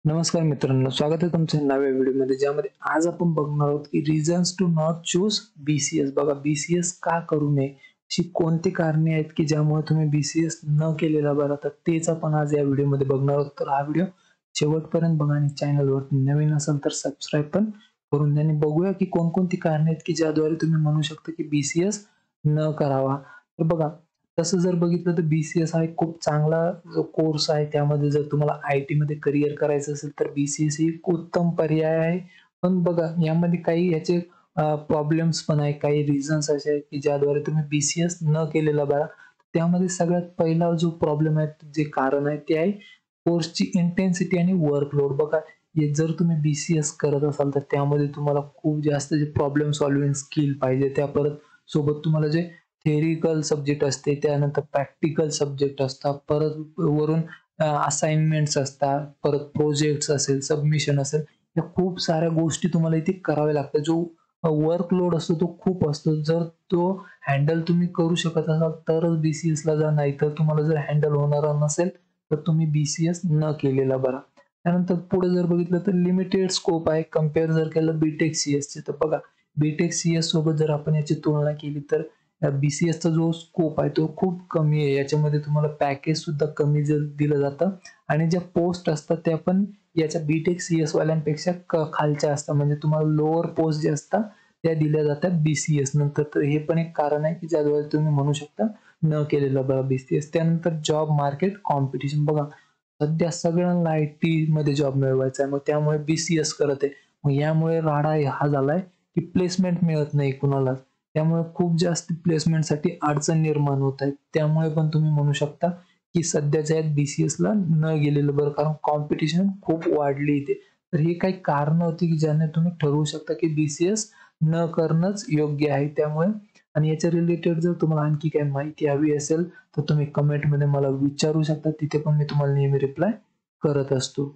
नमस्कार मित्रांनो, स्वागत आहे तुमच्या नव्या व्हिडिओमध्ये, ज्यामध्ये आज आपण बघणार आहोत की reasons to not choose BCS. बघा, बीसीएस का करू नये, अशी कोणती कारणे आहेत की ज्यामुळे तुम्ही बीसीएस न केलेला बरा, तर तेच आपण आज या व्हिडिओमध्ये बघणार आहोत. तर हा व्हिडिओ शेवटपर्यंत बघा आणि चॅनलवरती नवीन असाल तर सबस्क्राईब पण करून द्या. आणि बघूया की कोणकोणती कारणे आहेत की ज्याद्वारे तुम्ही म्हणू शकता की बीसीएस न करावा. तर बघा, तसं जर बघितलं तर बीसीएस हा एक खूप चांगला जो कोर्स आहे. त्यामध्ये जर तुम्हाला आयटी मध्ये करिअर करायचं असेल तर बीसीएस ही एक उत्तम पर्याय आहे. पण बघा, यामध्ये काही याचे प्रॉब्लेम्स पण आहे, काही रिझन्स असे आहेत की ज्याद्वारे तुम्ही बीसीएस न केलेला बरा. त्यामध्ये सगळ्यात पहिला जो प्रॉब्लेम आहे, जे कारण आहे, ते आहे कोर्सची इंटेन्सिटी आणि वर्कलोड. बघा, हे जर तुम्ही बीसीएस करत असाल तर त्यामध्ये तुम्हाला खूप जास्त जे प्रॉब्लेम सॉल्विंग स्किल पाहिजे. त्या परत सोबत तुम्हाला जे थेरिकल सब्जेक्ट असते, त्यानंतर प्रॅक्टिकल सब्जेक्ट असतात, परत वरून असाइनमेंट्स असतात, परत प्रोजेक्ट्स असेल, सबमिशन असेल, या खूप साऱ्या गोष्टी तुम्हाला इथे कराव्या लागतात. जो वर्कलोड असतो तो खूप असतो. जर तो हँडल तुम्ही करू शकत असाल तरच बीसीएस ला जा, नाही तर तुम्हाला जर हँडल होणार नसेल तर तुम्ही बीसीएस न केलेला बरा. त्यानंतर पुढे जर बघितलं तर लिमिटेड स्कोप आहे कम्पेअर जर केलं बीटेक सीएस चे. तर बघा, बीटेक सीएस सोबत जर आपण याची तुलना केली तर बीसीएसचा जो स्कोप आहे तो खूप कमी आहे. याच्यामध्ये तुम्हाला पॅकेज सुद्धा कमी जर दिलं जातं आणि ज्या पोस्ट असतात त्या पण याच्या बीटेक सीएस वाल्यांपेक्षा खालच्या असतात. म्हणजे तुम्हाला लोअर पोस्ट जे असतात त्या दिल्या जातात बीसीएस नंतर. तर हे पण एक कारण आहे की ज्याद्वारे तुम्ही म्हणू शकता न केलेलं बरं बीसीएस. त्यानंतर जॉब मार्केट कॉम्पिटिशन. बघा, सध्या सगळ्यांना आयटी मध्ये जॉब मिळवायचा आहे, मग त्यामुळे बीसीएस करत आहे. मग यामुळे राडा हा झालाय की प्लेसमेंट मिळत नाही कुणाला. त्यामुळे खूप जास्त प्लेसमेंटसाठी अडचण निर्माण होत आहेत. त्यामुळे पण तुम्ही म्हणू शकता की सध्याच्या यात बीसीएस ला न गेलेलं बरं, कारण कॉम्पिटिशन खूप वाढली इथे. तर ही काही कारण होती की ज्याने तुम्ही ठरवू शकता की बीसीएस न करणंच योग्य आहे. त्यामुळे आणि याच्या रिलेटेड जर तुम्हाला आणखी काही माहिती हवी असेल तर तुम्ही कमेंटमध्ये मला विचारू शकता. तिथे पण मी तुम्हाला नेहमी रिप्लाय करत असतो.